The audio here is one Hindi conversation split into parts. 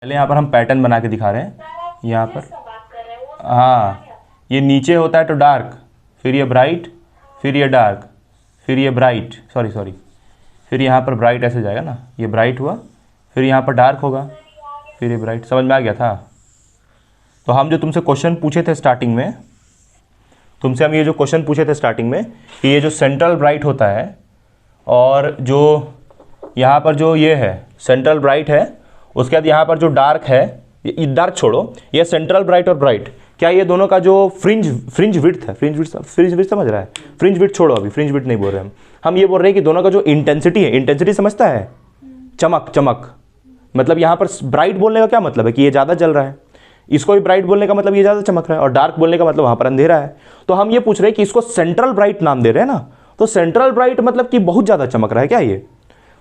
पहले यहाँ पर हम पैटर्न बना के दिखा रहे हैं। यहाँ पर हाँ, ये नीचे होता है तो डार्क, फिर ये ब्राइट, फिर ये डार्क, फिर ये ब्राइट, सॉरी फिर यहाँ पर ब्राइट ऐसे जाएगा ना, ये ब्राइट हुआ, फिर यहाँ पर डार्क होगा, फिर ये ब्राइट। समझ में आ गया था? तो हम जो तुमसे क्वेश्चन पूछे थे स्टार्टिंग में, तुमसे हम ये जो क्वेश्चन पूछे थे स्टार्टिंग में कि ये जो सेंट्रल ब्राइट होता है और जो यहाँ पर जो ये है सेंट्रल ब्राइट है, उसके बाद यहाँ पर जो डार्क है, ये डार्क छोड़ो, ये सेंट्रल ब्राइट और ब्राइट, क्या ये दोनों का जो फ्रिंज विड्थ है, फ्रिंज विड्थ समझ रहा है? फ्रिंज विड्थ छोड़ो, अभी फ्रिंज विड्थ नहीं बोल रहे हम ये बोल रहे हैं कि दोनों का जो इंटेंसिटी है, इंटेंसिटी समझता है? चमक मतलब यहाँ पर ब्राइट बोलने का क्या मतलब है कि ये ज़्यादा जल रहा है, इसको भी ब्राइट बोलने का मतलब ये ज़्यादा चमक रहा है, और डार्क बोलने का मतलब वहाँ पर अंधेरा है। तो हम ये पूछ रहे हैं कि इसको सेंट्रल ब्राइट नाम दे रहे हैं ना, तो सेंट्रल ब्राइट मतलब कि बहुत ज़्यादा चमक रहा है क्या ये?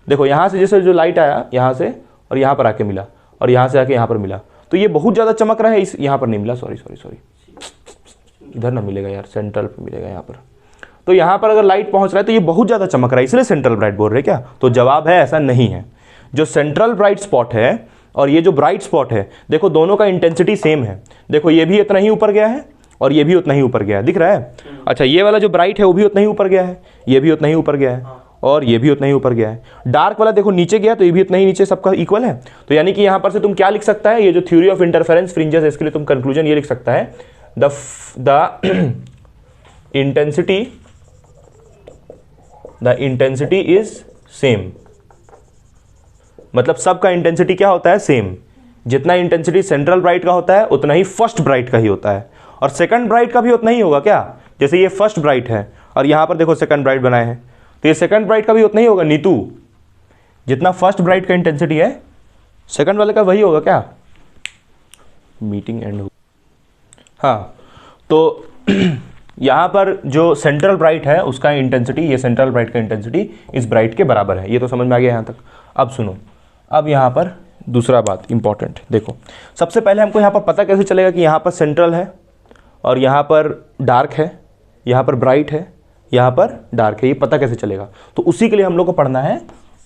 देखो यहाँ से जैसे जो लाइट आया यहाँ से और यहाँ पर आके मिला और यहाँ से आके यहाँ पर मिला, तो ये बहुत ज़्यादा चमक रहा है, इस यहाँ पर नहीं मिला, सॉरी इधर ना मिलेगा यार, सेंट्रल पे मिलेगा यहाँ पर। तो यहाँ पर अगर लाइट पहुँच रहा है तो ये बहुत ज़्यादा चमक रहा है, इसलिए सेंट्रल ब्राइट बोल रहे हैं क्या? तो जवाब है ऐसा नहीं है। जो सेंट्रल ब्राइट स्पॉट है और ये जो ब्राइट स्पॉट है, देखो दोनों का इंटेंसिटी सेम है। देखो ये भी इतना ही ऊपर गया है और ये भी उतना ही ऊपर गया है, दिख रहा है? अच्छा, ये वाला जो ब्राइट है वो भी उतना ही ऊपर गया है, ये भी उतना ही ऊपर गया है और ये भी उतना ही ऊपर गया है। डार्क वाला देखो नीचे गया तो ये भी उतना ही नीचे, सबका इक्वल है। तो यानी कि यहाँ पर से तुम क्या लिख सकता है, ये जो थ्योरी ऑफ इंटरफेरेंस फ्रिंजेस है, इसके लिए तुम कंक्लूजन ये लिख सकता है, द इंटेंसिटी इज सेम। मतलब सबका इंटेंसिटी क्या होता है? सेम। जितना इंटेंसिटी सेंट्रल ब्राइट का होता है उतना ही फर्स्ट ब्राइट का ही होता है, और सेकंड ब्राइट का भी उतना ही होगा क्या? जैसे ये फर्स्ट ब्राइट है और यहाँ पर देखो सेकंड ब्राइट बनाए हैं, तो ये सेकंड ब्राइट का भी उतना ही होगा। नीतू, जितना फर्स्ट ब्राइट का इंटेंसिटी है सेकंड वाले का वही होगा क्या? मीटिंग एंड हो। हाँ, तो यहाँ पर जो सेंट्रल ब्राइट है उसका इंटेंसिटी, ये सेंट्रल ब्राइट का इंटेंसिटी इस ब्राइट के बराबर है। ये तो समझ में आ गया यहाँ तक। अब सुनो, अब यहाँ पर दूसरा बात इंपॉर्टेंट देखो। सबसे पहले हमको यहाँ पर पता कैसे चलेगा कि यहाँ पर सेंट्रल है और यहाँ पर डार्क है, यहाँ पर ब्राइट है, यहाँ पर डार्क है, ये पता कैसे चलेगा? तो उसी के लिए हम लोग को पढ़ना है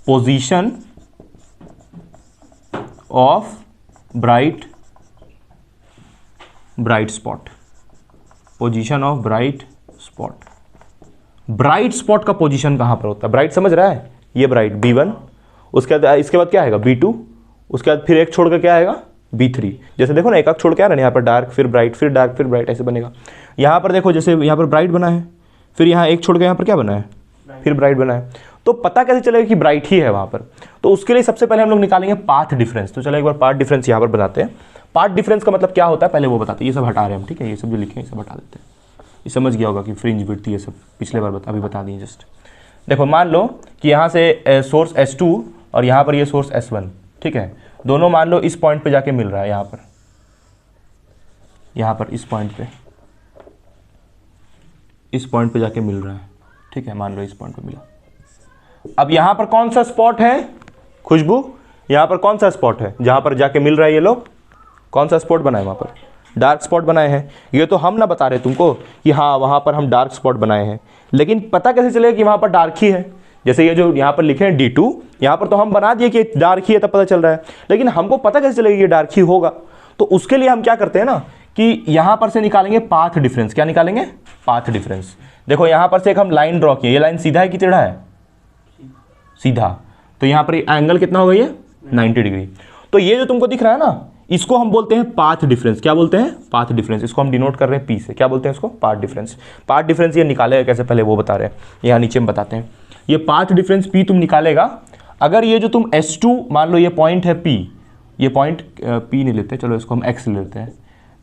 position of bright spot. Position of bright spot. Bright spot का पोजीशन कहां पर होता है? ब्राइट समझ रहा है? ये ब्राइट B1, उसके बाद इसके बाद क्या आएगा? B2, उसके बाद फिर एक छोड़कर क्या आएगा? B3। जैसे देखो ना, एक छोड़ के आ रहा है, यहाँ पर डार्क, फिर ब्राइट, फिर डार्क, फिर ब्राइट, ऐसे बनेगा। यहाँ पर देखो, जैसे यहाँ पर ब्राइट बना है, फिर यहाँ एक छोड़ के यहाँ पर क्या बना है? फिर ब्राइट बना है। तो पता कैसे चलेगा कि ब्राइट ही है वहाँ पर? तो उसके लिए सबसे पहले हम लोग निकालेंगे पाथ डिफरेंस। तो चलो एक बार पाथ डिफरेंस यहाँ पर बताते हैं। पाथ डिफरेंस का मतलब क्या होता है पहले वो बताते हैं। ये सब हटा रहे हैं हम, ठीक है? ये सब जो लिखे हैं ये सब हटा देते हैं। ये समझ गया होगा कि फ्रिंज विड्थ ये सब पिछले बार अभी बता दिए जस्ट। देखो मान लो कि यहाँ से सोर्स S2 और यहाँ पर ये सोर्स S1, ठीक है? दोनों मान लो इस पॉइंट पे जाके मिल रहा है, यहाँ पर इस पॉइंट पे जाके मिल रहा है, ठीक है? मान लो इस पॉइंट पे मिला। अब यहाँ पर कौन सा स्पॉट है खुशबू? यहाँ पर कौन सा स्पॉट है जहाँ पर जाके मिल रहा है? ये लोग कौन सा स्पॉट बनाए? वहाँ पर डार्क स्पॉट बनाए हैं। ये तो हम ना बता रहे तुमको कि हाँ वहाँ पर हम डार्क स्पॉट बनाए हैं, लेकिन पता कैसे चलेगा कि वहाँ पर डार्क ही है? जैसे ये जो यहाँ पर लिखे हैं D2, यहाँ पर तो हम बना दिए कि डार्क ही है, तब पता चल रहा है, लेकिन हमको पता कैसे चलेगा कि ये डार्क ही होगा? तो उसके लिए हम क्या करते हैं ना कि यहाँ पर से निकालेंगे पाथ डिफरेंस। क्या निकालेंगे? Path difference. देखो यहाँ पर से एक हम लाइन ड्रॉ किए, ये लाइन सीधा है कि टेढ़ा है? सीधा। तो यहाँ पर एंगल कितना होगा? ये 90 डिग्री। तो ये जो तुमको दिख रहा है ना, इसको हम बोलते हैं पाथ डिफरेंस। क्या बोलते हैं? Path difference. इसको हम डिनोट कर रहे हैं P से। क्या बोलते हैं इसको? Path difference. पाथ डिफरेंस ये निकालेगा कैसे पहले वो बता रहे हैं, यहाँ नीचे में बताते हैं। ये पाथ डिफरेंस P तुम निकालेगा अगर ये जो तुम S2 मान लो ये पॉइंट है P, ये पॉइंट P नहीं लेते, चलो इसको हम X ले लेते हैं।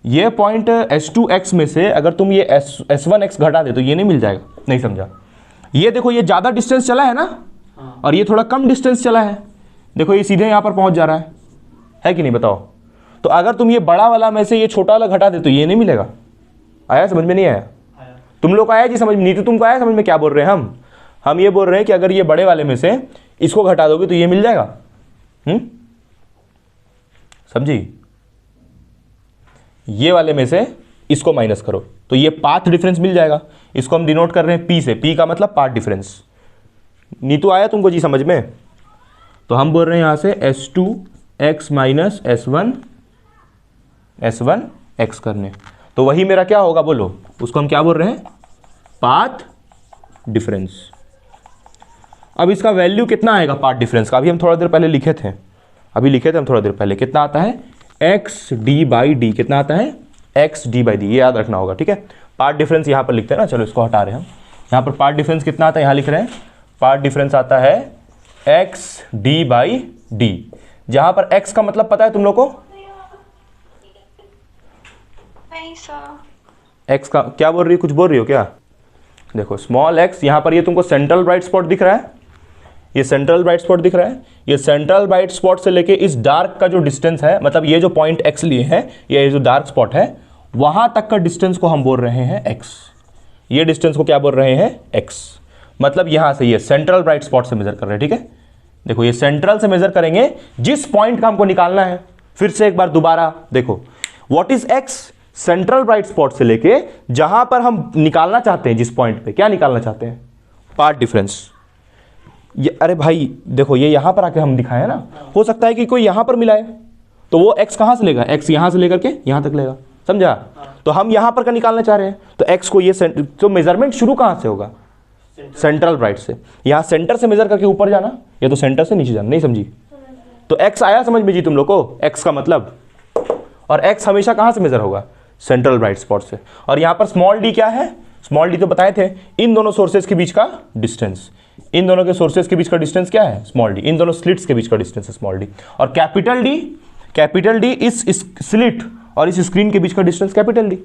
ये पॉइंट S2X में से अगर तुम ये S1X घटा दे तो ये नहीं मिल जाएगा। नहीं समझा? ये देखो ये ज़्यादा डिस्टेंस चला है ना, और ये थोड़ा कम डिस्टेंस चला है। देखो ये सीधे यहाँ पर पहुँच जा रहा है कि नहीं? बताओ। तो अगर तुम ये बड़ा वाला में से ये छोटा वाला घटा दे तो ये नहीं मिलेगा। आया समझ में? नहीं आया? तुम लोग को आया जी समझ में? नहीं तो तुमको आया समझ में क्या बोल रहे हैं हम ये बोल रहे हैं कि अगर ये बड़े वाले में से इसको घटा दोगे तो ये मिल जाएगा। समझी? ये वाले में से इसको माइनस करो तो ये पाथ डिफरेंस मिल जाएगा। इसको हम डिनोट कर रहे हैं P से। P का मतलब पाथ डिफरेंस। नीतू आया तुमको जी समझ में? तो हम बोल रहे हैं यहाँ से S2 x minus S1 x करने। तो वही मेरा क्या होगा बोलो, उसको हम क्या बोल रहे हैं, पाथ डिफरेंस। अब इसका वैल्यू कितना आएगा पाथ डिफरेंस का, अभी हम थोड़ा देर पहले लिखे थे, हम थोड़ा देर पहले, कितना आता है एक्स डी बाई डी, कितना आता है एक्स डी बाई डी, ये याद रखना होगा, ठीक है। पार्ट डिफरेंस यहाँ पर लिखते हैं ना, चलो इसको हटा रहे हैं हम, यहाँ पर पार्ट डिफरेंस कितना आता है, यहाँ लिख रहे हैं पार्ट डिफरेंस आता है एक्स डी बाई डी, जहां पर एक्स का मतलब पता है तुम लोग को, नहीं सर। एक्स का क्या बोल रही हो, कुछ बोल रही हो क्या, देखो स्मॉल एक्स, यहाँ पर ये तुमको सेंट्रल ब्राइट स्पॉट दिख रहा है, ये सेंट्रल ब्राइट स्पॉट दिख रहा है, ये सेंट्रल ब्राइट स्पॉट से लेके इस डार्क का जो डिस्टेंस है, मतलब ये जो पॉइंट एक्स लिए हैं, ये जो डार्क स्पॉट है वहां तक का डिस्टेंस को हम बोल रहे हैं एक्स, ये डिस्टेंस को क्या बोल रहे हैं एक्स, मतलब यहां से ये सेंट्रल ब्राइट स्पॉट से मेजर कर रहे हैं, ठीक है। देखो ये सेंट्रल से मेजर करेंगे, जिस पॉइंट का हमको निकालना है, फिर से एक बार दोबारा देखो, what is x, central bright spot से लेके जहां पर हम निकालना चाहते हैं, जिस पॉइंट पे क्या निकालना चाहते हैं, पाथ डिफरेंस। ये अरे भाई देखो, ये यहां पर आके हम दिखाए ना, हो सकता है कि कोई यहां पर मिलाए, तो वो एक्स कहां से लेगा, एक्स यहां से लेकर के यहां तक लेगा, समझा। तो हम यहां पर का निकालना चाह रहे हैं, तो एक्स को ये तो मेजरमेंट शुरू कहां से होगा, सेंट्रल ब्राइट से, यहां सेंटर से मेजर करके ऊपर जाना, या तो सेंटर से नीचे जाना, नहीं समझी। तो एक्स आया समझ में जी तुम लोग को, एक्स का मतलब, और एक्स हमेशा कहां से मेजर होगा, सेंट्रल ब्राइट स्पॉट से। और यहां पर स्मॉल डी क्या है, स्मॉल डी तो बताए थे, इन दोनों सोर्सेज के बीच का डिस्टेंस, इन दोनों के सोर्सेज के बीच का डिस्टेंस क्या है, स्मॉल डी, इन दोनों स्लिट्स के बीच का डिस्टेंस है स्मॉल डी। और कैपिटल डी इस स्लिट और इस स्क्रीन के बीच का डिस्टेंस कैपिटल डी।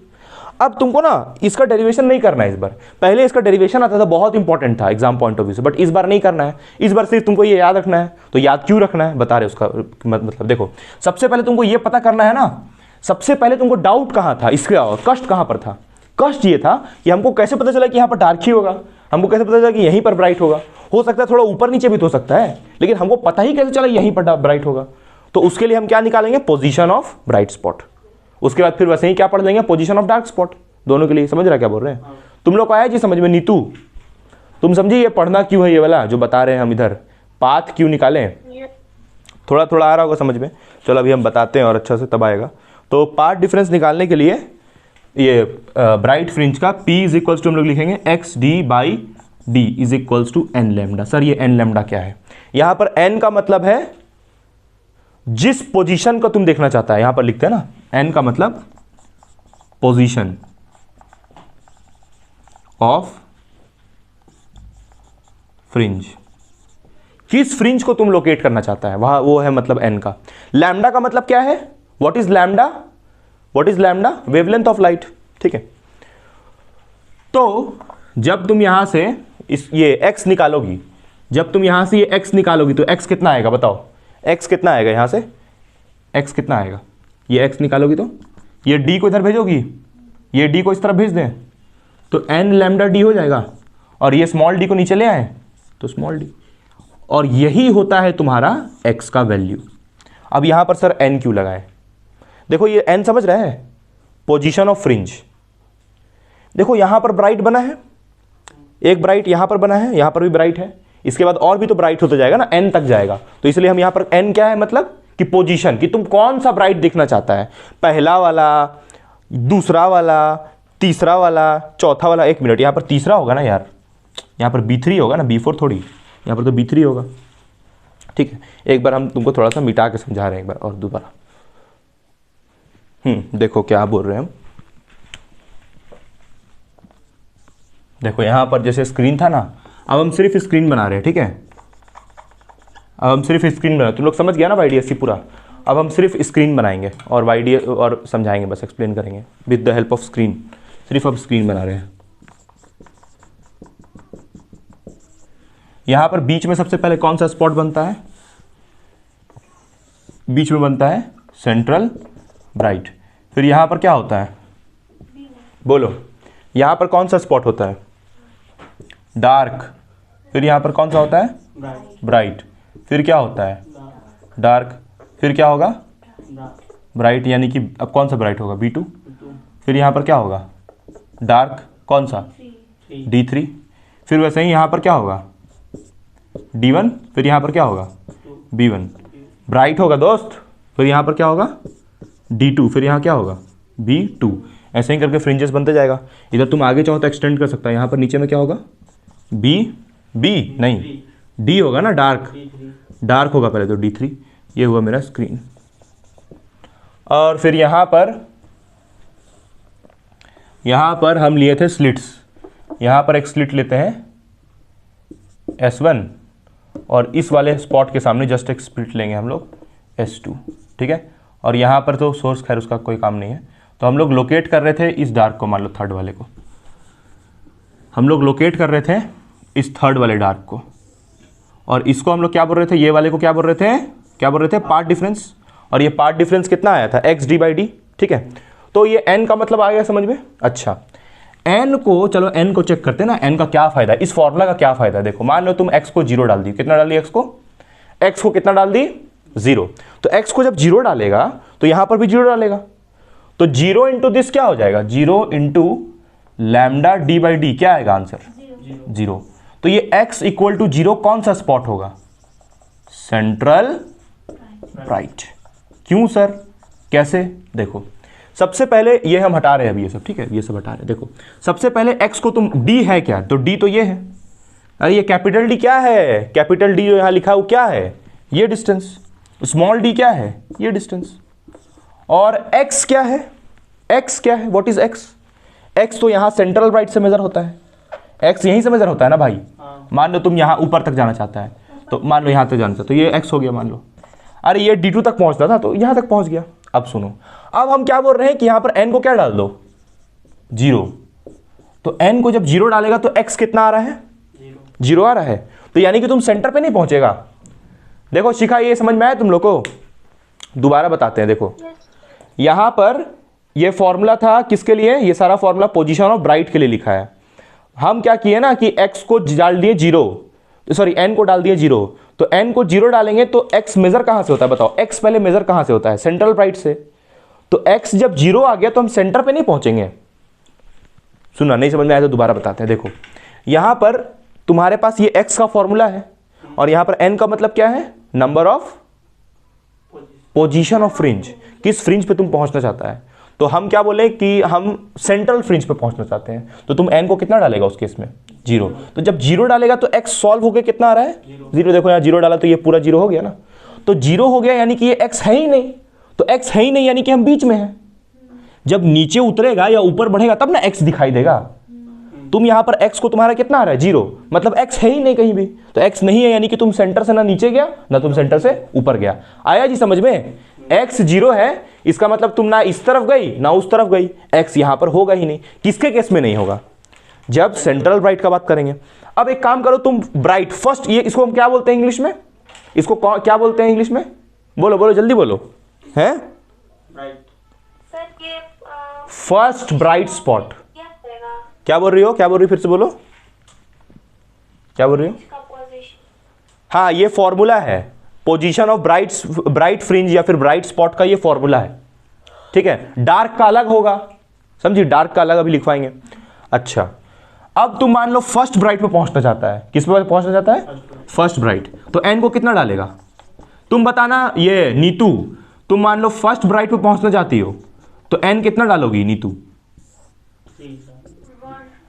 अब तुमको ना इसका डेरिवेशन नहीं करना है इस बार, पहले इसका डेरिवेशन आता था, बहुत इंपॉर्टेंट था एग्जाम पॉइंट ऑफ व्यू से, बट इस बार नहीं करना है, इस बार सिर्फ तुमको ये याद रखना है। तो याद क्यों रखना है बता रहे उसका मतलब, देखो सबसे पहले तुमको ये पता करना है ना, सबसे पहले तुमको डाउट कहां था, इसके कष्ट कहां पर था, कष्ट ये था कि हमको कैसे पता चला कि यहाँ पर डार्क ही होगा, हमको कैसे पता चला कि यहीं पर ब्राइट होगा, हो सकता है थोड़ा ऊपर नीचे भी तो हो सकता है, लेकिन हमको पता ही कैसे चला यहीं पर ब्राइट होगा। तो उसके लिए हम क्या निकालेंगे, पोजीशन ऑफ ब्राइट स्पॉट, उसके बाद फिर वैसे ही क्या पढ़ लेंगे, पोजीशन ऑफ डार्क स्पॉट, दोनों के लिए। समझ रहा क्या बोल रहे हैं तुम लोग को, आया जी समझ में, नीतू तुम समझी ये पढ़ना क्यों है, ये वाला जो बता रहे हैं हम इधर, पाथ क्यों निकालें, थोड़ा थोड़ा आ रहा होगा समझ में। चलो अभी हम बताते हैं और अच्छा से तब आएगा। तो पाथ डिफरेंस निकालने के लिए ये ब्राइट फ्रिंज का P इज इक्वल्स टू हम लोग लिखेंगे x d by d is equals to n lambda. Sir ये एन लैम्डा क्या है, यहां पर एन का मतलब है जिस पोजीशन को तुम देखना चाहता है, यहां पर लिखते हैं ना, एन का मतलब पोजीशन ऑफ फ्रिंज, किस फ्रिंज को तुम लोकेट करना चाहता है वहां, वो है मतलब एन का। लैम्डा का मतलब क्या है, what is lambda, what is lambda, wavelength of light, ठीक है। तो जब तुम यहां से ये x निकालोगी, जब तुम यहां से ये x निकालोगी तो x कितना आएगा बताओ, x कितना आएगा, यहां से x कितना आएगा, ये x निकालोगी तो ये d को इधर भेजोगी, ये d को इस तरफ भेज दें तो n लैम्डा d हो जाएगा, और ये स्मॉल d को नीचे ले आए तो स्मॉल d, और यही होता है तुम्हारा x का वैल्यू। अब यहां पर सर n क्यों लगाए, देखो ये n समझ रहे हैं, पोजीशन ऑफ फ्रिंज, देखो यहां पर ब्राइट बना है, एक ब्राइट यहां पर बना है, यहां पर भी ब्राइट है, इसके बाद और भी तो ब्राइट होता जाएगा ना, n तक जाएगा, तो इसलिए हम यहां पर n क्या है मतलब कि पोजीशन, कि तुम कौन सा ब्राइट देखना चाहता है, पहला वाला, दूसरा वाला, तीसरा वाला, चौथा वाला। एक मिनट, यहां पर तीसरा होगा ना यार, यहां पर B3 होगा ना, B4 थोड़ी, यहां पर तो B3 होगा, ठीक है। एक बार हम तुमको थोड़ा सा मिटा के समझा रहे हैं एक बार और दोबारा। देखो क्या बोल रहे हैं हम, देखो यहां पर जैसे स्क्रीन था ना, अब हम सिर्फ स्क्रीन बना रहे हैं, ठीक है, अब हम सिर्फ स्क्रीन बना, तुम लोग समझ गया ना YDSC पूरा, अब हम सिर्फ स्क्रीन बनाएंगे और YDS और समझाएंगे, बस एक्सप्लेन करेंगे with the help of screen, सिर्फ अब स्क्रीन बना रहे हैं। यहां पर बीच में सबसे पहले कौन सा स्पॉट बनता है, बीच में बनता है सेंट्रल ब्राइट, फिर यहां पर क्या होता है बोलो, यहां पर कौन सा स्पॉट होता है डार्क, फिर यहां पर कौन सा होता है ब्राइट, फिर क्या होता है डार्क, फिर क्या होगा ब्राइट, यानी कि अब कौन सा ब्राइट होगा B2, फिर यहां पर क्या होगा डार्क, कौन सा D3, फिर वैसे ही यहां पर क्या होगा D1, फिर यहां पर क्या होगा B1, ब्राइट होगा दोस्त, फिर यहाँ पर क्या होगा D2, फिर यहाँ क्या होगा B2, ऐसे ही करके फ्रिंजेस बनते जाएगा। इधर तुम आगे चाहो तो एक्सटेंड कर सकता है। यहाँ पर नीचे में क्या होगा B नहीं D होगा ना, डार्क होगा पहले तो D3। ये हुआ मेरा स्क्रीन। और फिर यहाँ पर हम लिए थे स्लिट्स। यहाँ पर एक स्लिट लेते हैं S1 और इस वाले स्पॉट के सामने जस्ट एक स्प्लिट लेंगे हम लोग S2, ठीक है। और यहाँ पर तो सोर्स खैर उसका कोई काम नहीं है, तो हम लोग लोकेट कर रहे थे इस डार्क को, मान लो थर्ड वाले को हम लोग लोकेट कर रहे थे, इस थर्ड वाले डार्क को। और इसको हम लोग क्या बोल रहे थे, ये वाले को क्या बोल रहे थे पार्ट डिफरेंस। और ये पार्ट डिफरेंस कितना आया था XD/D, ठीक है। तो ये n का मतलब आ गया समझ में। अच्छा n को, चलो n को चेक करते हैं ना, n का क्या फायदा है, इस फॉर्मूला का क्या फायदा है। देखो मान लो तुम x को 0 डाल दी, कितना डाल दी x को कितना डाल दी 0। तो x को जब 0 डालेगा तो यहां पर भी 0 डालेगा, तो 0 इंटू दिस क्या हो जाएगा, 0 इंटू लैम्डा D/D, क्या आएगा आंसर 0। तो ये x इक्वल टू 0 कौन सा स्पॉट होगा, सेंट्रल राइट। क्यों सर, कैसे, देखो सबसे पहले ये हम हटा रहे हैं अभी ये सब, ठीक है, ये सब हटा रहे हैं। देखो सबसे पहले x को तुम d है क्या, तो d तो ये है, अरे ये कैपिटल D क्या है, कैपिटल D जो यहाँ लिखा है वो क्या है, ये डिस्टेंस। स्मॉल d क्या है, ये डिस्टेंस। और x क्या है, व्हाट इज x, x तो यहाँ सेंट्रल राइट से मेजर होता है, x यहीं से मेजर होता है ना भाई। मान लो तुम यहाँ ऊपर तक जाना चाहता है, तो मान लो यहाँ तक जाना चाहता, तो ये x हो गया मान लो। अरे ये D2 तक पहुँचना था तो यहाँ तक पहुँच गया। अब सुनो, अब हम क्या बोल रहे हैं कि यहाँ पर n को क्या डाल दो 0, तो n को जब 0 डालेगा तो x कितना आ रहा है 0 आ रहा है, तो यानी कि तुम सेंटर पे नहीं पहुंचेगा। देखो शिखा ये समझ में आया तुम लोग को, दोबारा बताते हैं। देखो यहाँ पर ये फॉर्मूला था किसके लिए, ये सारा फॉर्मूला पोजीशन ऑफ ब्राइट के लिए लिखा है। हम क्या किए ना कि x को डाल दिए 0, सॉरी n को डाल दिए 0, तो n को 0 डालेंगे तो x मेजर कहां से होता है बताओ, x पहले मेजर कहां से होता है, सेंट्रल राइट से। तो x जब 0 आ गया तो हम सेंटर पे नहीं पहुंचेंगे। सुना नहीं समझ में आया तो दोबारा बताते हैं। देखो यहां पर तुम्हारे पास ये x का फॉर्मूला है और यहां पर n का मतलब क्या है, number of position of fringe, किस फ्रिंज पे तुम पहुंचना चाहता है। तो हम क्या बोले कि हम सेंट्रल फ्रिंज पे पहुंचना चाहते हैं, तो तुम n को कितना डालेगा उस केस में 0। तो जब 0 डालेगा तो x सॉल्व होकर कितना आ रहा है 0। देखो यहाँ 0 डाला तो ये पूरा 0 हो गया ना, तो 0 हो गया यानी कि ये x है ही नहीं, तो x है ही नहीं यानी कि हम बीच में हैं। जब नीचे उतरेगा या ऊपर बढ़ेगा तब ना x दिखाई देगा। तुम यहाँ पर x को तुम्हारा कितना आ रहा है 0, मतलब x है ही नहीं कहीं भी, तो x नहीं है यानी कि तुम सेंटर से ना नीचे गया ना तुम सेंटर से ऊपर गया। आया जी समझ में, x 0 है इसका मतलब तुम ना इस तरफ गई ना उस तरफ गई, x यहाँ पर होगा ही नहीं। किसके केस में नहीं होगा, जब सेंट्रल ब्राइट का बात करेंगे। अब एक काम करो तुम, ब्राइट फर्स्ट, ये इसको हम क्या बोलते हैं इंग्लिश में, इसको क्या बोलते हैं इंग्लिश में, बोलो बोलो जल्दी बोलो, है फर्स्ट ब्राइट स्पॉट। क्या बोल रही हो, क्या बोल रही हो, फिर से बोलो क्या बोल रही हो। हाँ ये फॉर्मूला है, पोजीशन ऑफ ब्राइट फ्रिंज या फिर ब्राइट स्पॉट का ये फॉर्मूला है, ठीक है। डार्क का अलग होगा, समझिए, डार्क का अलग अभी लिखवाएंगे। अच्छा अब तुम मान लो फर्स्ट ब्राइट पे पहुंचना चाहता है, किस पे पहुंचना चाहता है, फर्स्ट ब्राइट, तो n को कितना डालेगा तुम बताना। ये नीतू तुम मान लो फर्स्ट ब्राइट पे पहुंचना चाहती हो, तो n कितना डालोगी नीतू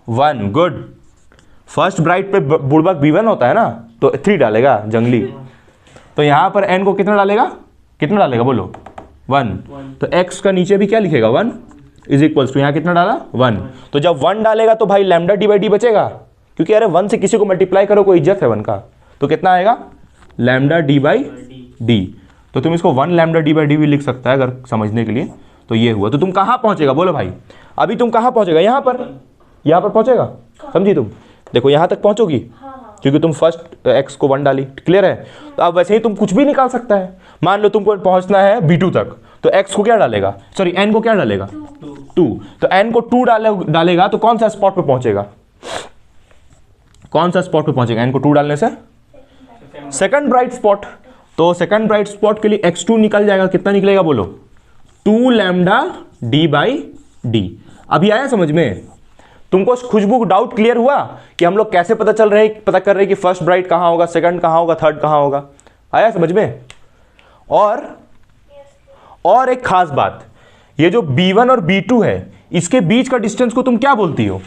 1, गुड। फर्स्ट ब्राइट पे बुड़बक B1 होता है ना, तो 3 डालेगा जंगली। तो यहां पर n को कितना डालेगा बोलो 1, तो x का नीचे भी क्या लिखेगा 1 इज इक्वल्स टू, यहाँ कितना डाला 1। तो जब 1 डालेगा तो भाई लैम्डा D/D बचेगा, क्योंकि अरे 1 से किसी को मल्टीप्लाई करो कोई इज्जत है 1 का, तो कितना आएगा लैम्डा D/D। तो तुम इसको 1 लैम्डा D/D भी लिख सकता है अगर समझने के लिए। तो ये हुआ, तो तुम कहाँ पहुंचेगा बोलो भाई, अभी तुम कहाँ पहुंचेगा, यहाँ पर पहुंचेगा, समझी तुम। देखो यहाँ तक पहुंचोगी क्योंकि तुम फर्स्ट x को 1 डाली, क्लियर है। तो अब वैसे ही तुम कुछ भी निकाल सकता है। मान लो तुमको पहुंचना है B2 तक, तो x को क्या डालेगा, सॉरी n को क्या डालेगा 2, तो n को 2 डालेगा तो कौन सा स्पॉट पे पहुंचेगा, n को 2 डालने से सेकंड ब्राइट स्पॉट। तो सेकंड ब्राइट स्पॉट के लिए x2 निकल जाएगा, कितना निकलेगा बोलो 2 लैम्डा D/D। अभी आया समझ में, तुमको खुशबू डाउट क्लियर हुआ कि हम लोग कैसे पता कर रहे हैं कि फर्स्ट ब्राइट कहां होगा, सेकंड कहां होगा, थर्ड कहां होगा, आया समझ में। और और एक खास बात, ये जो B1 और B2 है इसके बीच का डिस्टेंस को तुम क्या बोलती हो?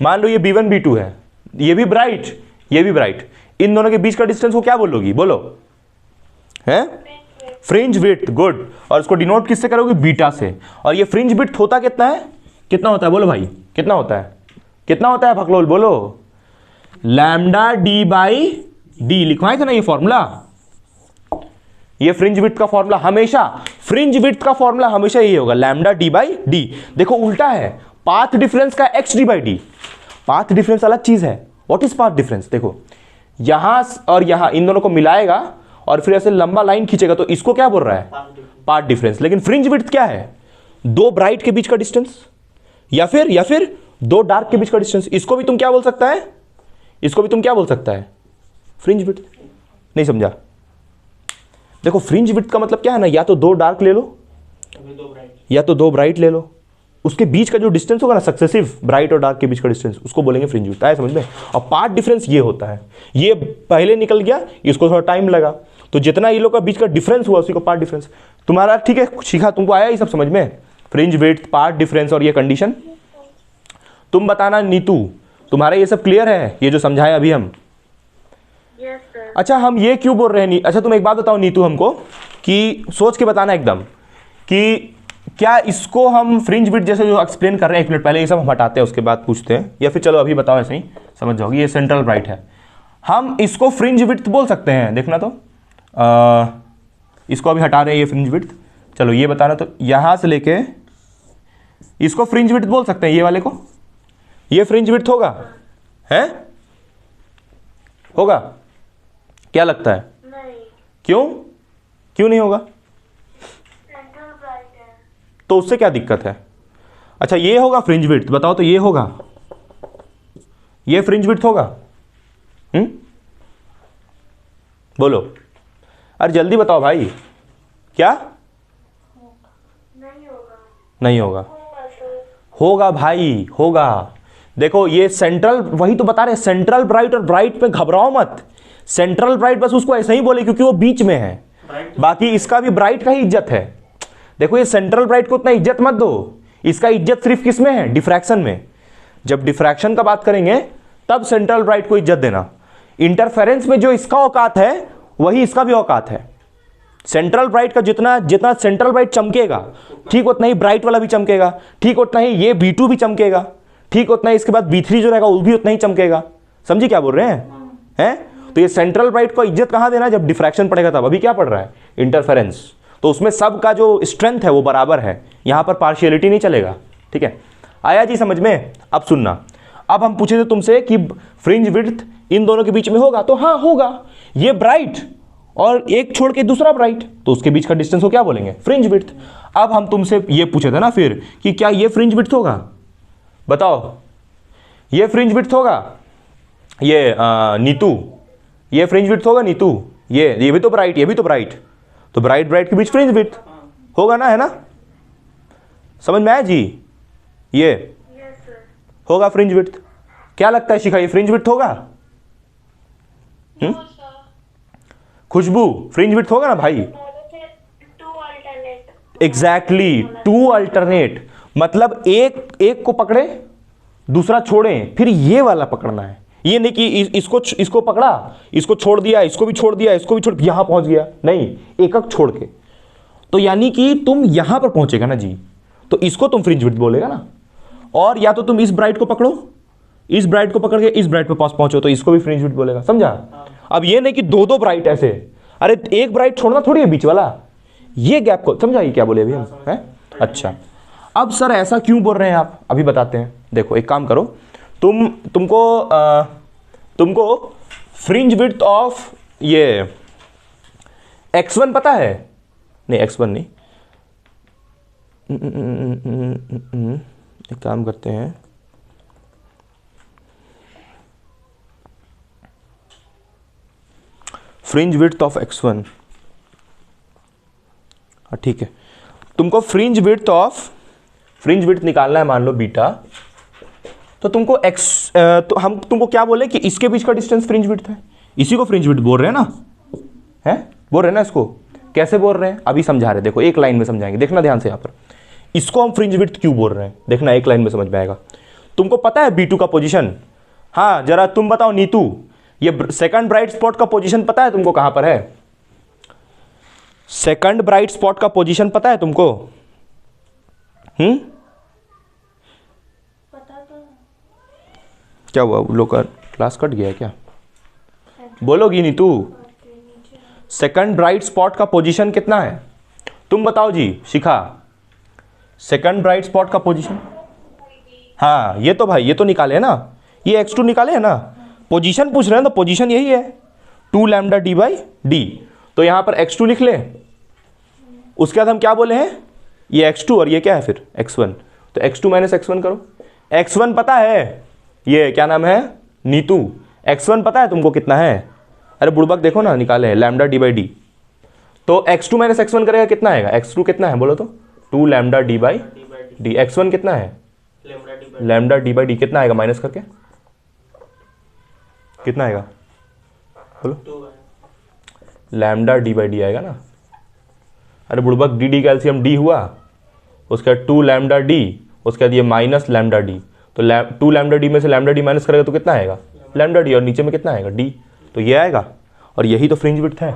मान लो ये B1 B2 है, ये भी ब्राइट ये भी ब्राइट, इन दोनों के बीच का डिस्टेंस को क्या बोलोगी? बोलो, है फ्रिंज विड्थ। गुड। और इसको डिनोट किससे करोगे? बीटा से। और ये फ्रिंज विड्थ होता कितना है? कितना होता है बोलो भाई, कितना होता है? कितना होता है भकलोल बोलो? लैम्डा डी बाई डी लिखवाए थे ना ये फॉर्मूला, ये फ्रिंज विड्थ का फॉर्मूला हमेशा, फ्रिंज विड्थ का फॉर्मूला हमेशा यही होगा, लैम्डा डी बाई डी। देखो उल्टा है, पाथ डिफरेंस का x d by D. Path difference अलग चीज है। What is path difference? देखो यहां और यहां इन दोनों को मिलाएगा और फिर ऐसे लंबा लाइन खींचेगा, तो इसको क्या बोल रहा है? Path difference. लेकिन फ्रिंज विड्थ क्या है? दो ब्राइट के बीच का डिस्टेंस या फिर दो डार्क के बीच का डिस्टेंस। इसको भी तुम क्या बोल सकता है? इसको भी तुम क्या बोल सकता है? Fringe width. नहीं समझा? देखो फ्रिंज विड्थ का मतलब क्या है ना, या तो दो डार्क ले लो या तो दो ब्राइट ले लो, उसके बीच का जो डिस्टेंस होगा ना, सक्सेसिव ब्राइट और डार्क के बीच का डिस्टेंस, उसको बोलेंगे फ्रिंज विड्थ। आया समझ में? और पाथ डिफरेंस ये होता है, ये पहले निकल गया, इसको थोड़ा टाइम लगा, तो जितना ये लोग का बीच का डिफरेंस हुआ उसी को पाथ डिफरेंस। तुम्हारा ठीक है, सीखा, तुमको आया ये सब समझ में? फ्रिंज विड्थ, पाथ डिफरेंस और ये कंडीशन। तुम बताना नीतू, तुम्हारा ये सब क्लियर है, ये जो समझाए अभी हम? Yes sir. अच्छा हम ये क्यों बोल रहे हैं? अच्छा तुम एक बात बताओ नीतू हमको, कि सोच के बताना एकदम, कि क्या इसको हम फ्रिंज विड्थ जैसे जो एक्सप्लेन कर रहे हैं, एक मिनट पहले ये सब हम हटाते हैं उसके बाद पूछते हैं, या फिर चलो अभी बताओ, ऐसे ही समझ जाओगे। ये सेंट्रल ब्राइट है, हम इसको फ्रिंज विड्थ बोल सकते हैं? देखना तो इसको अभी हटा रहे हैं, ये फ्रिंज विड्थ। चलो ये बताना, तो यहां से लेके इसको फ्रिंज विड्थ बोल सकते हैं, ये वाले को? ये फ्रिंज विड्थ होगा? है होगा? क्या लगता है? नहीं, क्यों नहीं होगा? सेंट्रल ब्राइट है। तो उससे क्या दिक्कत है? अच्छा ये होगा फ्रिंज विड्थ, बताओ तो ये होगा? ये फ्रिंज विड्थ होगा? बोलो, अरे जल्दी बताओ भाई, क्या? नहीं होगा। नहीं होगा? होगा सर। होगा भाई, होगा। देखो ये सेंट्रल, वही तो बता रहे, सेंट्रल ब्राइट और ब्राइट पे घबराओ मत। सेंट्रल ब्राइट बस उसको ऐसे ही बोले क्योंकि वो बीच में है, बाकी इसका भी ब्राइट का ही इज्जत है। देखो ये सेंट्रल ब्राइट को उतना इज्जत मत दो, इसका इज्जत सिर्फ किस में है? डिफ्रैक्शन में। जब डिफ्रैक्शन का बात करेंगे तब सेंट्रल ब्राइट को इज्जत देना। इंटरफेरेंस में जो इसका औकात है वही इसका भी औकात है। सेंट्रल ब्राइट का जितना जितना सेंट्रल ब्राइट चमकेगा, ठीक उतना ही ब्राइट वाला भी चमकेगा, ठीक उतना ही ये B2 भी चमकेगा, ठीक उतना ही इसके बाद B3 जो रहेगा वो भी उतना ही चमकेगा। समझी क्या बोल रहे हैं? तो ये सेंट्रल ब्राइट को इज्जत कहां देना? जब डिफ्रैक्शन पड़ेगा तब। अभी क्या पड़ रहा है? इंटरफेरेंस। तो उसमें सब का जो स्ट्रेंथ है वो बराबर है, यहां पर पार्शियलिटी नहीं चलेगा। ठीक है, आया जी समझ में? अब सुनना, अब हम पूछे थे तुमसे कि फ्रिंज विड्थ इन दोनों के बीच में होगा, तो हाँ होगा। ये ब्राइट और एक छोड़ के दूसरा ब्राइट, तो उसके बीच का डिस्टेंस को क्या बोलेंगे? Fringe width. अब हम तुमसे ये पूछे थे ना फिर कि क्या ये फ्रिंज विड्थ होगा? बताओ, ये फ्रिंज विड्थ होगा? ये नीतू, ये फ्रिंज विड्थ होगा नीतू? ये भी तो ब्राइट, ये भी तो ब्राइट, तो ब्राइट ब्राइट के बीच फ्रिंज विड्थ होगा ना, है ना? समझ में आया जी? ये यस सर। होगा फ्रिंज विड्थ। क्या लगता है शिखा, ये फ्रिंज विड्थ होगा? No sir. Khushbu, fringe width होगा ना भाई? Two alternate. Exactly, two alternate, मतलब एक को पकड़े दूसरा छोड़ें, फिर ये वाला पकड़ना है। ये नहीं कि इसको पकड़ा, इसको छोड़ दिया, इसको भी छोड़ दिया, इसको भी छोड़, यहां पहुंच गया, नहीं, एक एक छोड़ के। तो यानी कि तुम यहां पर पहुंचेगा ना जी, तो इसको तुम फ्रिंज विड्थ बोलेगा ना। और या तो तुम इस ब्राइट को पकड़ो, इस ब्राइट को पकड़ के इस ब्राइट पे पास पहुंचो, तो इसको भी फ्रिंज विड्थ बोलेगा। समझा? अब ये नहीं कि दो दो ब्राइट ऐसे, अरे एक ब्राइट छोड़ना थोड़ी है बीच वाला, ये गैप को समझा? ये क्या बोले अभी हम? है अच्छा, अब सर ऐसा क्यों बोल रहे हैं आप? अभी बताते हैं। देखो एक काम करो, तुमको फ्रिंज विड्थ ऑफ ये x1 पता है? नहीं x1 नहीं, एक काम करते हैं, फ्रिंज विड्थ ऑफ x1, ठीक है। तुमको फ्रिंज विड्थ निकालना है, मान लो बीटा, तो तुमको तो हम तुमको क्या बोले कि इसके बीच का डिस्टेंस फ्रिंज विड्थ है, इसी को फ्रिंज विड्थ बोल रहे हैं ना, है बोल रहे हैं ना इसको, कैसे बोल रहे हैं अभी समझा रहे, देखो एक लाइन में समझाएंगे, देखना ध्यान से यहाँ पर। इसको हम फ्रिंज विड्थ क्यों बोल रहे हैं, देखना एक लाइन में समझ में आएगा। तुमको पता है B2 का पोजीशन? हाँ जरा तुम बताओ नीतू, ये सेकंड ब्राइट स्पॉट का पोजीशन पता है तुमको कहां पर है? सेकंड ब्राइट स्पॉट का पोजीशन पता है तुमको? पता तो क्या हुआ, उन लोग का क्लास कट गया है क्या? बोलोगी नीतू, सेकंड ब्राइट स्पॉट का पोजीशन कितना है? तुम बताओ जी शिखा, सेकंड ब्राइट स्पॉट का पोजीशन। हाँ ये तो भाई ये तो निकाले है ना, ये x2 निकाले है ना, पोजीशन पूछ रहे हैं तो पोजीशन यही है 2 लैम्डा डी बाई डी। तो यहां पर x2 लिख ले, उसके बाद हम क्या बोले हैं, ये x2 और ये क्या है फिर x1, तो x2 माइनस x1 करो। x1 पता है, ये क्या नाम है नीतू, x1 पता है तुमको कितना है? अरे बुड़बक देखो ना, निकाले हैं लैम्डा डी बाई डी। तो x2 माइनस x1 करेगा कितना आएगा, x2 कितना है बोलो तो 2 lambda D by D, x1 कितना है लैम्डा डी बाई डी, कितना आएगा माइनस करके कितना आएगा बोलो, लैम्डा डी बाई डी आएगा ना। अरे बुड़बक डी डी का एलसीएम डी हुआ, उसके बाद 2 लैम्डा डी, उसके बाद ये माइनस लैम्डा डी, तो 2 लैम्डा डी में से लैम्डा डी माइनस करेगा तो कितना आएगा लैम्डा डी, और नीचे में कितना आएगा डी, तो ये आएगा। और यही तो फ्रिंज विड्थ है,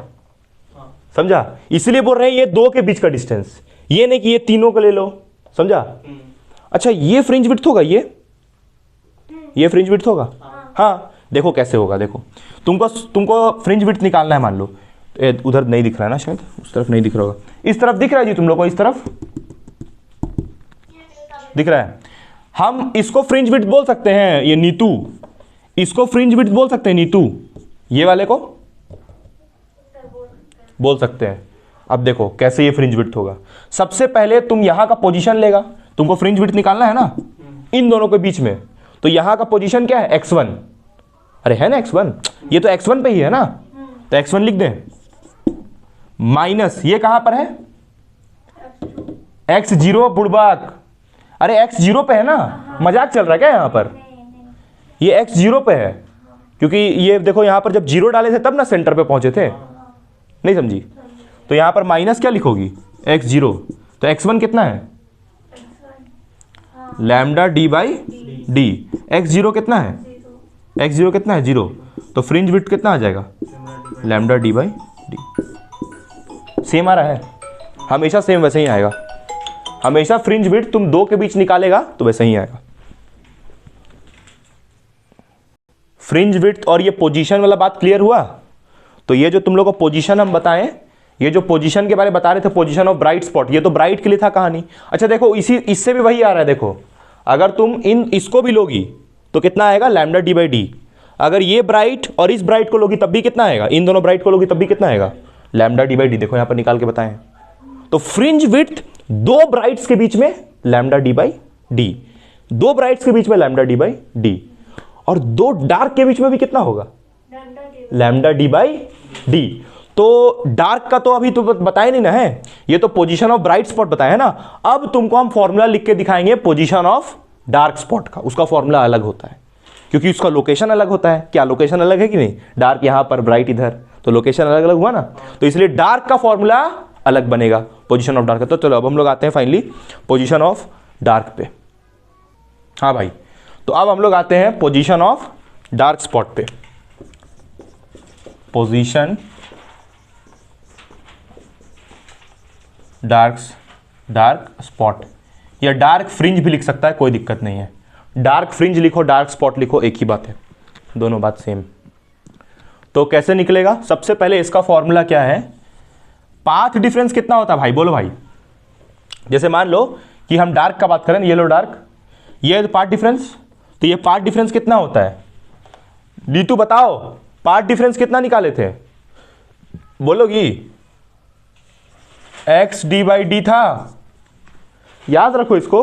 समझा? इसलिए बोल रहे हैं ये दो के बीच का डिस्टेंस, ये नहीं कि ये तीनों को ले लो, समझा? अच्छा ये फ्रिंज विड्थ होगा, ये फ्रिंज विड्थ होगा। हाँ देखो कैसे होगा, देखो तुमको फ्रिंज विड्थ निकालना है, मान लो उधर नहीं दिख रहा है ना, शायद उस तरफ नहीं दिख रहा होगा, इस तरफ दिख रहा है जी तुम लोग को, इस तरफ दिख रहा है। हम इसको फ्रिंज विड्थ बोल सकते हैं, ये नीतू इसको फ्रिंज विड्थ बोल सकते हैं नीतू, ये वाले को बोल सकते हैं। अब देखो कैसे ये फ्रिंज विड्थ होगा, सबसे पहले तुम यहां का पोजीशन लेगा, तुमको फ्रिंज विड्थ निकालना है ना इन दोनों के बीच में, तो यहां का पोजीशन क्या है x1, अरे है ना x1, ये तो x1 पे ही है ना, तो x1 लिख दें, माइनस ये कहां पर है x0 बुड़बाक, अरे x0 पे है ना, मजाक चल रहा है क्या यहाँ पर, ये x0 पे है, क्योंकि ये देखो यहाँ पर जब 0 डाले थे तब ना सेंटर पे पहुंचे थे, नहीं समझी? तो यहाँ पर माइनस क्या लिखोगी x0, तो x1 कितना है lambda D by D, x0 कितना है, x0 कितना है 0, तो फ्रिंज विड्थ कितना आ जाएगा lambda D by D. Same आ रहा है, हमेशा सेम वैसे ही आएगा, हमेशा फ्रिंज विड्थ तुम दो के बीच निकालेगा तो वैसे ही आएगा। फ्रिंज विड्थ और ये पोजीशन वाला बात क्लियर हुआ? तो ये जो तुम लोग को पोजीशन हम बताएं, ये जो पोजीशन के बारे में बता रहे थे, पोजीशन ऑफ ब्राइट स्पॉट, ये तो ब्राइट के लिए था कहानी। अच्छा देखो इससे भी वही आ रहा है, देखो अगर तुम इसको भी लोगी तो कितना आएगा लैम्डा डी बाई डी, अगर ये ब्राइट और इस ब्राइट को लोगी तब भी कितना आएगा, इन दोनों ब्राइट को लोगी तब भी कितना आएगा लैम्डा डी बाई डी, देखो यहाँ पर निकाल के बताएं। तो फ्रिंज विड्थ दो ब्राइट्स के बीच में लैम्डा डी बाई डी, दो ब्राइट्स के बीच में लैम्डा डी बाई डी, और दो डार्क के बीच में भी कितना होगा लैम्डा डी बाई डी। तो डार्क का तो अभी तो बताया नहीं ना है, ये तो पोजीशन ऑफ ब्राइट स्पॉट बताया है ना। अब तुमको हम फॉर्मूला लिख के दिखाएंगे पोजीशन ऑफ डार्क स्पॉट का, उसका फॉर्मूला अलग होता है क्योंकि उसका लोकेशन अलग होता है। क्या लोकेशन अलग है कि नहीं, डार्क यहां पर ब्राइट इधर, तो लोकेशन अलग अलग हुआ ना, तो इसलिए डार्क का फॉर्मूला अलग बनेगा पोजीशन ऑफ डार्क का। तो चलो अब हम लोग आते हैं फाइनली पोजीशन ऑफ डार्क पे। हाँ भाई, तो अब हम लोग आते हैं पोजीशन ऑफ डार्क स्पॉट पे। पोजीशन डार्क स्पॉट, या डार्क फ्रिंज भी लिख सकता है, कोई दिक्कत नहीं है। डार्क फ्रिंज लिखो, डार्क स्पॉट लिखो, एक ही बात है, दोनों बात सेम। तो कैसे निकलेगा, सबसे पहले इसका फॉर्मूला क्या है, पाथ डिफरेंस कितना होता है भाई, बोलो भाई। जैसे मान लो कि हम डार्क का बात करें, येलो डार्क, ये पाथ डिफरेंस, तो ये पाथ डिफरेंस कितना होता है, नीतू बताओ पाथ डिफरेंस कितना निकाले थे, बोलोगी एक्स डी बाई डी था, याद रखो इसको।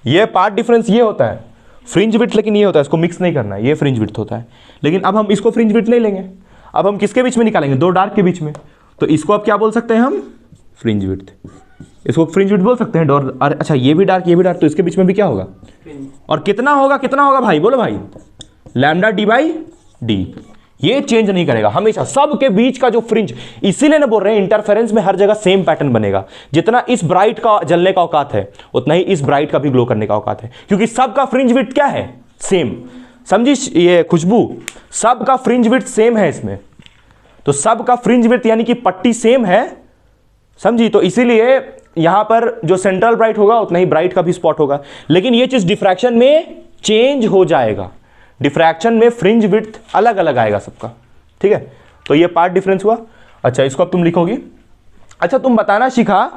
ये पाथ डिफरेंस ये होता है, फ्रिंज विड्थ लेकिन ये होता है, इसको मिक्स नहीं करना है, ये फ्रिंज विड्थ होता है। लेकिन अब हम इसको फ्रिंज विड्थ नहीं लेंगे, अब हम किसके बीच में निकालेंगे, दो डार्क के बीच में। तो इसको अब क्या बोल सकते हैं हम, फ्रिंज विड्थ, इसको फ्रिंज विड्थ बोल सकते हैं। और अच्छा ये भी डार्क ये भी डार्क, तो इसके बीच में भी क्या होगा, और कितना होगा भाई, बोलो भाई, लैम्डा डी बाई डी। ये चेंज नहीं करेगा हमेशा, सबके बीच का जो फ्रिंज, इसीलिए ना बोल रहे हैं इंटरफेरेंस में हर जगह सेम पैटर्न बनेगा। जितना इस ब्राइट का जलने का औकात है उतना ही इस ब्राइट का भी ग्लो करने का औकात है, क्योंकि सबका फ्रिंज विड्थ क्या है, सेम। समझी ये खुशबू, सबका फ्रिंज विड्थ सेम है इसमें, तो सबका फ्रिंज विड्थ यानी कि पट्टी सेम है, समझी। तो इसीलिए यहां पर जो सेंट्रल ब्राइट होगा उतना ही ब्राइट का भी स्पॉट होगा। लेकिन ये चीज डिफ्रैक्शन में चेंज हो जाएगा, डिफ्रैक्शन में फ्रिंज विड्थ अलग अलग आएगा सबका, ठीक है। तो ये पार्ट डिफरेंस हुआ। अच्छा, इसको अब तुम लिखोगी। अच्छा, तुम बताना सीखा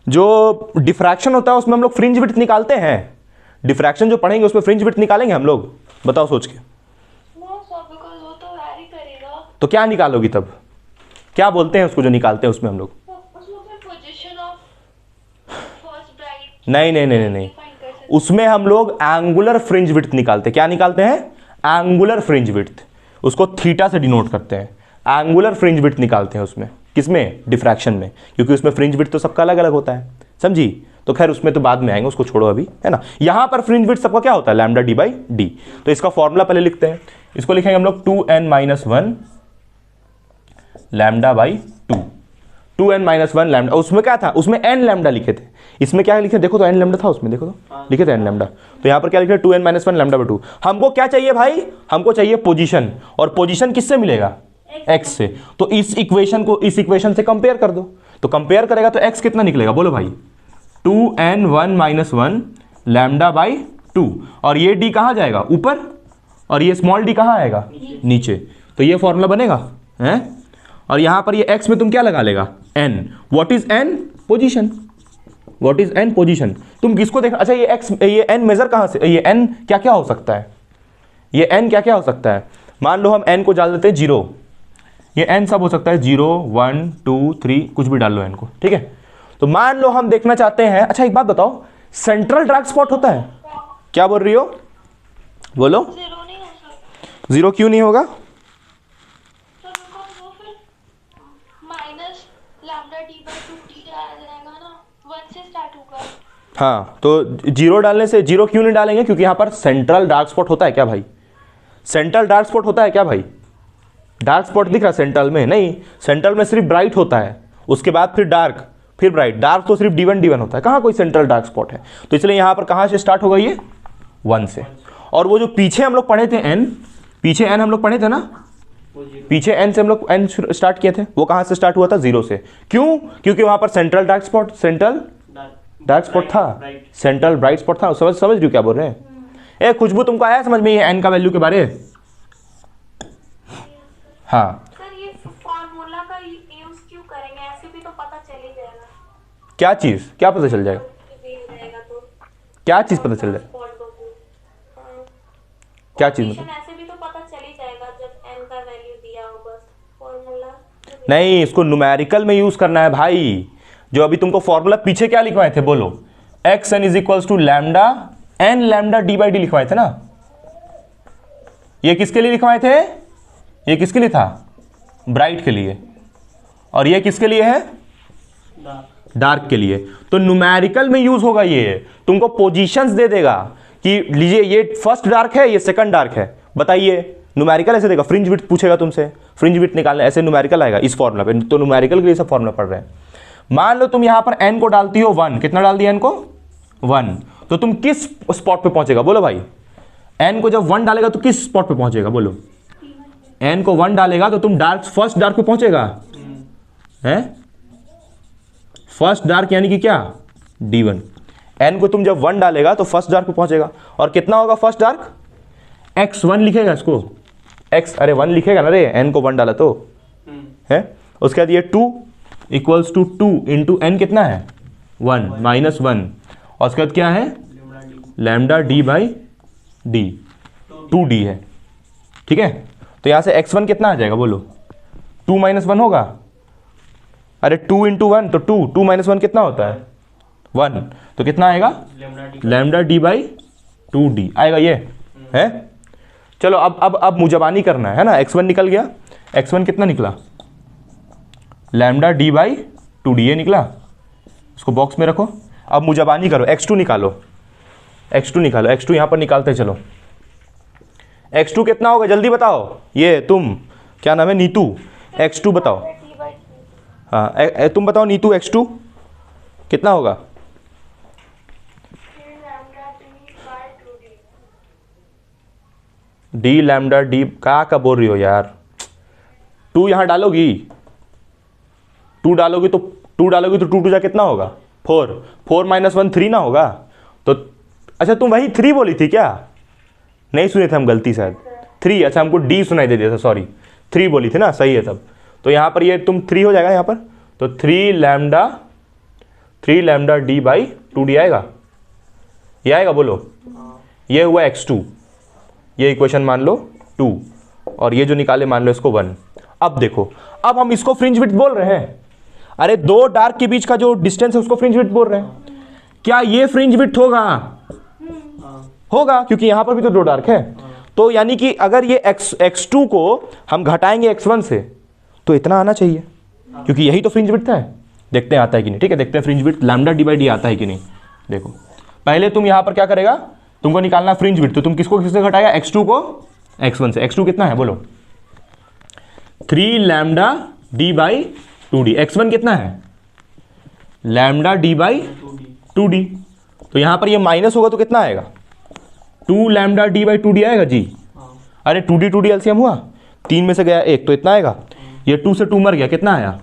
जो डिफ्रैक्शन होता है उसमें हम लोग फ्रिंज विड्थ निकालते हैं, डिफ्रैक्शन जो पढ़ेंगे उसमें फ्रिंज विड्थ निकालेंगे हम लोग, बताओ सोच के। नो सर, बिकॉज़ वो तो वैरी करेगा। तो क्या निकालोगी तब, क्या बोलते हैं उसको जो निकालते हैं उसमें हम लोग? उसमें फिर पोजीशन ऑफ फर्स्ट ब्राइट नहीं नहीं नहीं नहीं, फाइंड कर सकते। उसमें हम लोग एंगुलर फ्रिंज विड्थ निकालते हैं। क्या निकालते हैं? एंगुलर फ्रिंज विड्थ, उसको थीटा से डिनोट करते हैं। एंगुलर फ्रिंज विड्थ निकालते हैं उसमें, किसमें? डिफ्रैक्शन में, क्योंकि उसमें फ्रिंज विड्थ तो सबका अलग अलग होता है, समझी। तो खैर उसमें तो बाद में आएंगे, उसको छोड़ो अभी, है ना। यहां पर फ्रिंज विड्थ सबका क्या होता है? Lambda D by D. तो इसका फॉर्मूला पहले लिखते हैं, इसको लिखेंगे हम लोग 2n-1 lambda by 2, 2n-1 lambda. उसमें क्या था? उसमें n लैम्डा लिखे थे, इसमें क्या लिखे देखो तो n लैम्डा था उसमें, देखो तो लिखे थे n लैम्डा। तो यहाँ पर क्या लिखे? 2n-1 lambda by 2। हमको क्या चाहिए भाई? हमको चाहिए पोजीशन, और पोजीशन किससे मिलेगा? x से। तो इस इक्वेशन को इस इक्वेशन से कंपेयर कर दो, तो कंपेयर करेगा तो x कितना निकलेगा बोलो भाई? 2n1-1 lambda by 2। और ये d कहाँ जाएगा? ऊपर, और ये स्मॉल d कहाँ आएगा? नीचे। तो ये फॉर्मूला बनेगा, हैं? और यहां पर ये x में तुम क्या लगा लेगा? n। What is n? Position. What is n? Position. तुम किसको देख, अच्छा ये x, ये n मेजर कहां से, ये n क्या क्या हो सकता है? ये n क्या क्या हो सकता है? मान लो हम n को डाल देते हैं 0, ये n सब हो सकता है 0 1 2 3, कुछ भी डाल लो n को, ठीक है। तो मान लो हम देखना चाहते हैं, अच्छा एक बात बताओ, सेंट्रल डार्क स्पॉट होता है? क्या बोल रही हो, बोलो। जीरो नहीं हो सकता 0 क्यों नहीं होगा? सर, बिकॉज़ वो फिर माइनस लैम्डा डी बाई 2 आ जाएगा ना, 1 से स्टार्ट होगा। हाँ, तो 0 डालने से, 0 क्यों नहीं डालेंगे? क्योंकि यहां पर सेंट्रल डार्क स्पॉट होता है क्या भाई? सेंट्रल डार्क स्पॉट होता है क्या भाई? डार्क स्पॉट दिख रहा है सेंट्रल में? नहीं, सेंट्रल में सिर्फ ब्राइट होता है, उसके बाद फिर डार्क, फिर ब्राइट। डार्क तो सिर्फ D1 होता है, कहाँ कोई सेंट्रल डार्क स्पॉट है। तो इसलिए यहां पर कहां से स्टार्ट होगा? ये 1 से। और वो जो पीछे हम लोग पढ़े थे n, पीछे n हम लोग पढ़े थे ना, पीछे n से हम लोग n स्टार्ट किए थे, वो कहां से स्टार्ट हुआ था? 0 से। क्यों? क्योंकि वहां पर central dark spot, central dark spot था, सेंट्रल ब्राइट स्पॉट था। समझ रही हो क्या बोल रहे हैं? ए खुशबू, तुमको आया समझ में ये n का वैल्यू के बारे? हाँ, सर, ये फॉर्मूला का यूज क्यों करेंगे? ऐसे भी तो पता चल ही जाएगा। क्या चीज, क्या पता चल जाएगा? भी हो जाएगा तो क्या चीज पता चल जाएगा? स्पॉट को क्या चीज मतलब? ऐसे भी तो पता चल ही जाएगा जब n का वैल्यू दिया हो, बस फॉर्मूला। नहीं, इसको न्यूमेरिकल में यूज करना है भाई। जो अभी तुमको फॉर्मूला पीछे क्या लिखवाए थे बोलो? xn is equals to lambda n lambda D by d लिखवाए थे ना। ये किसके लिए लिखवाए थे? ये किसके लिए था? ब्राइट के लिए। और ये किसके लिए है? डार्क के लिए। तो न्यूमेरिकल में यूज होगा ये, तुमको पोजीशंस दे देगा कि लीजिए ये फर्स्ट डार्क है, ये सेकंड डार्क है, बताइए। न्यूमेरिकल ऐसे देगा, फ्रिंज विड्थ पूछेगा तुमसे, फ्रिंज विड्थ निकालना, ऐसे न्यूमेरिकल आएगा इस फॉर्मूला पे। तो न्यूमेरिकल के लिए सब फॉर्मूला पढ़ रहे हैं। मान लो तुम यहां पर n को डालती हो 1, कितना डाल दिया n को? 1। तो तुम किस स्पॉट पे पहुंचेगा बोलो भाई? n को जब 1 डालेगा तो किस स्पॉट पे पहुंचेगा बोलो? n को 1 डालेगा तो तुम डार्क, फर्स्ट डार्क पे पहुंचेगा, हैं? फर्स्ट डार्क यानी कि क्या? D1। n को तुम जब 1 डालेगा तो फर्स्ट डार्क पे पहुंचेगा। और कितना होगा फर्स्ट डार्क? x1 लिखेगा इसको, x, अरे 1 लिखेगा ना रे, n को 1 डाला तो, है। उसके बाद ये 2 इक्वल्स टू 2 इंटू n कितना है? 1 माइनस 1। और उसके बाद क्या है? Lambda D by D, 2d है, ठीक है। तो यहां से x1 कितना आ जाएगा बोलो? 2 माइनस 1 होगा। अरे 2 इंटू 1 तो 2, 2 माइनस 1 कितना होता है? 1। तो कितना आएगा? लैम्डा डी बाई 2d आएगा ये, है। चलो अब मुजबानी करना है ना। x1 निकल गया, x1 कितना निकला? लैम्डा डी बाई 2d, ये निकला। उसको बॉक्स में रखो। अब मुजबानी करो, x2 निकालो, x2 निकालो, x2 यहां पर निकालते चलो। x2 कितना होगा जल्दी बताओ? ये तुम क्या नाम है, नीतू, x2 बताओ। T by three. हाँ तुम बताओ नीतू, x2 कितना होगा? डी लैम्डा डी का बोल रही हो यार? 2 यहाँ डालोगी, 2 डालोगी तो 2 2 जा कितना होगा? 4, 4 - 1 3 ना होगा तो? अच्छा तुम वही 3 बोली थी क्या? नहीं सुने थे हम, गलती शायद 3। अच्छा हमको डी सुनाई दे दिया था, सॉरी 3 बोली थी ना, सही है तब। तो यहाँ पर ये तुम 3 हो जाएगा यहाँ पर, तो 3 लैम्डा डी बाई 2d आएगा, ये आएगा बोलो। ये हुआ x2, ये इक्वेशन मान लो 2, और ये जो निकाले मान लो इसको 1। अब देखो, अब हम इसको फ्रिंज विड्थ बोल रहे हैं। अरे 2 डार्क के बीच का जो डिस्टेंस है उसको फ्रिंज विड्थ बोल रहे हैं। क्या ये फ्रिंज विड्थ होगा? होगा, क्योंकि यहां पर भी तो 2 डार्क है। तो यानी कि अगर ये x2 को हम घटाएंगे x1 से तो इतना आना चाहिए, क्योंकि यही तो फ्रिंज विड्थ है। देखते हैं आता है कि नहीं, ठीक है, देखते हैं fringe width lambda D by D आता है कि नहीं। देखो पहले तुम यहां पर क्या करेगा, तुमको निकालना फ्रिंज विड्थ, तो तुम किसको किससे घटाएगा, x2 को x1 से। x2 कितना है बोलो? 3 lambda D by 2d। x1 कितना है? Lambda D by 2d। तो यहां पर ये माइनस होगा तो कितना आएगा? 2 लैम्डा डी बाई 2d आएगा जी। अरे 2d 2d एलसीएम हुआ, 3 में से गया 1 तो इतना आएगा। ये 2 से 2 मर गया, कितना आया?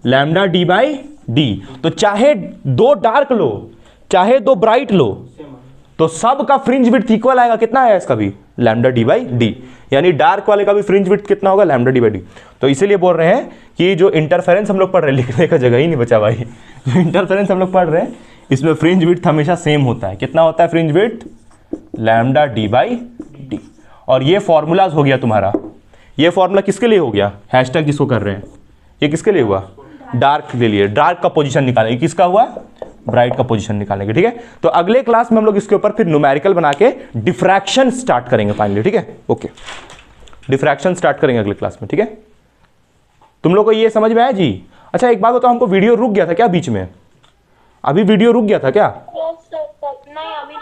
Lambda D by D. तो चाहे 2 डार्क लो चाहे 2 ब्राइट लो तो सब का फ्रिंज विड्थ इक्वल आएगा। कितना आया इसका भी? Lambda D by D. यानी डार्क वाले का भी फ्रिंज विड्थ कितना होगा? Lambda D by D. तो इसीलिए बोल रहे हैं कि जो इंटरफेरेंस हम लोग पढ़ रहे हैं, लिखने का जगह ही नहीं बचा भाई, जो इंटरफेरेंस हम लोग पढ़ रहे हैं इसमें फ्रिंज विड्थ हमेशा सेम होता है। कितना होता है fringe width? Lambda D by D. और ये फॉर्मूलाज हो गया तुम्हारा। ये फॉर्मूला किसके लिए हो गया? हैशटैग जिसको कर रहे हैं, ये किसके लिए हुआ? डार्क के लिए। डार्क का पोजीशन निकालेंगे, किसका हुआ? ब्राइट का पोजीशन निकालेंगे, ठीक है। तो अगले क्लास में हम लोग इसके ऊपर फिर न्यूमेरिकल बना के डिफ्रैक्शन स्टार्ट करेंगे फाइनली, ठीक है। ओके, डिफ्रैक्शन स्टार्ट करेंगे अगले क्लास में, ठीक है। तुम लोग को ये समझ में आया जी? अच्छा एक बात बताओ, हमको वीडियो रुक गया था क्या बीच में? अभी वीडियो रुक गया था क्या? नहीं, अभी